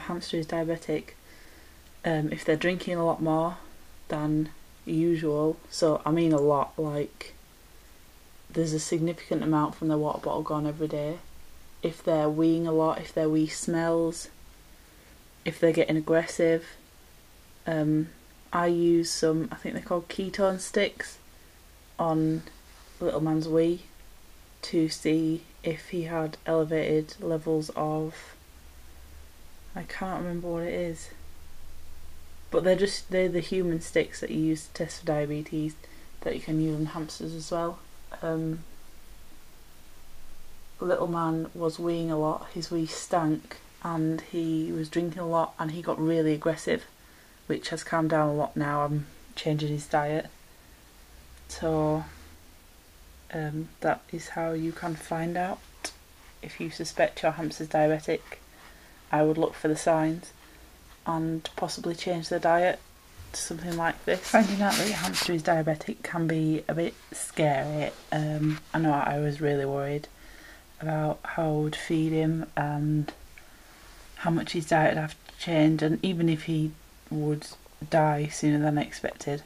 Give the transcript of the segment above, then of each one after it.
hamster is diabetic, if they're drinking a lot more than usual, so I mean a lot, like there's a significant amount from their water bottle gone every day, if they're weeing a lot, if their wee smells, if they're getting aggressive. I use some, I think they're called ketone sticks, on little man's wee to see if he had elevated levels of, I can't remember what it is, but they're the human sticks that you use to test for diabetes that you can use on hamsters as well. Little man was weeing a lot, his wee stank, and he was drinking a lot and he got really aggressive, which has calmed down a lot now. I'm changing his diet. So that is how you can find out if you suspect your hamster's diabetic. I would look for the signs and possibly change their diet to something like this. Finding out that your hamster is diabetic can be a bit scary. I know I was really worried about how I would feed him and how much his diet would have to change, and even if he would die sooner than expected.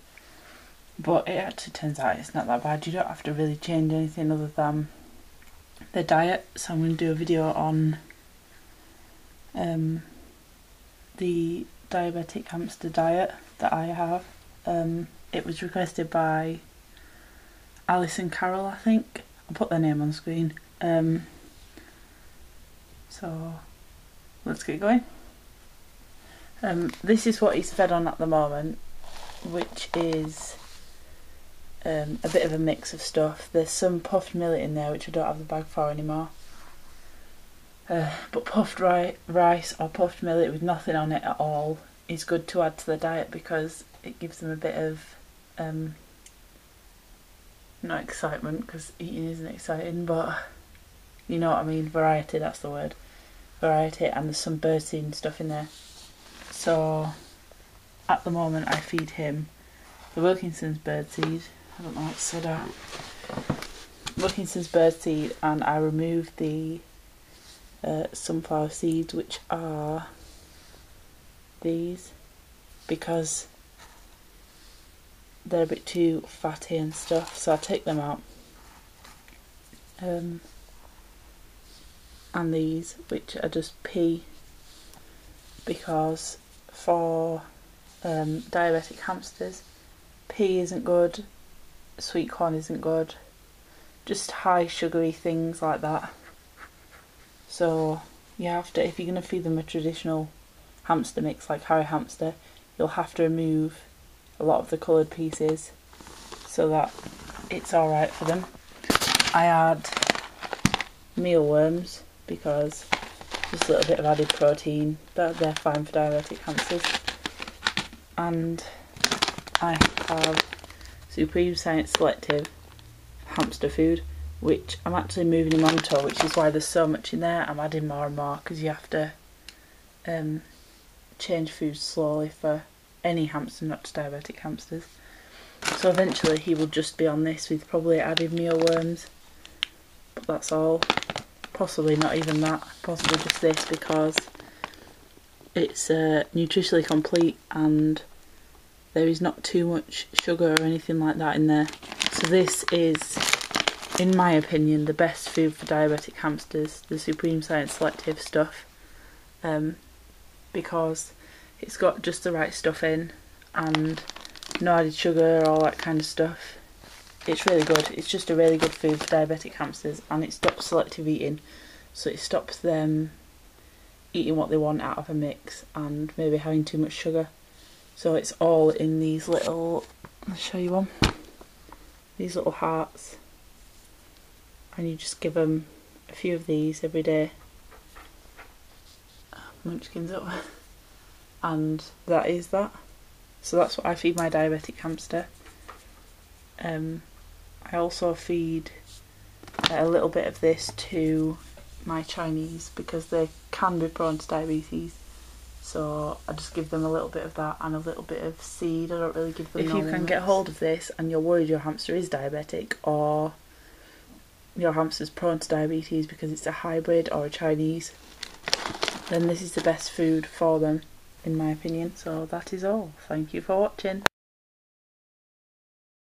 But it actually turns out it's not that bad. You don't have to really change anything other than the diet. So I'm going to do a video on the diabetic hamster diet that I have. It was requested by Alice and Carol, I think. I'll put their name on screen. So let's get going. This is what he's fed on at the moment, which is a bit of a mix of stuff. There's some puffed millet in there, which I don't have the bag for anymore. But puffed rice or puffed millet with nothing on it at all is good to add to the diet because it gives them a bit of, not excitement, because eating isn't exciting, but you know what I mean, variety, that's the word. Variety, and there's some birdseed and stuff in there. So at the moment I feed him the Wilkinson's birdseed. I don't know what's said out. Wilkinson's birdseed, and I remove the sunflower seeds, which are these, because they're a bit too fatty and stuff, so I take them out. And these, which are just pea, because for diabetic hamsters, pea isn't good, sweet corn isn't good, just high sugary things like that. So you have to, if you're going to feed them a traditional hamster mix like Harry Hamster, you'll have to remove a lot of the coloured pieces so that it's alright for them. I add mealworms because just a little bit of added protein, they're fine for diabetic hamsters. And I have Supreme Science Selective hamster food, which I'm actually moving him onto, which is why there's so much in there. I'm adding more and more because you have to change food slowly for any hamster, not just diabetic hamsters. So eventually he will just be on this with probably added mealworms, but that's all. Possibly not even that, possibly just this, because it's nutritionally complete and there is not too much sugar or anything like that in there. So this is, in my opinion, the best food for diabetic hamsters, the Supreme Science Selective stuff, because it's got just the right stuff in and no added sugar or all that kind of stuff. It's really good. It's just a really good food for diabetic hamsters, and it stops selective eating, so it stops them eating what they want out of a mix and maybe having too much sugar. So it's all in these little, I'll show you one, these little hearts, and you just give them a few of these every day. Munchkins up. And that is that. So that's what I feed my diabetic hamster. I also feed a little bit of this to my Chinese because they can be prone to diabetes, so I just give them a little bit of that and a little bit of seed. I don't really give them. If you can get hold of this and you're worried your hamster is diabetic or your hamster's prone to diabetes because it's a hybrid or a Chinese, then this is the best food for them, in my opinion. So that is all. Thank you for watching.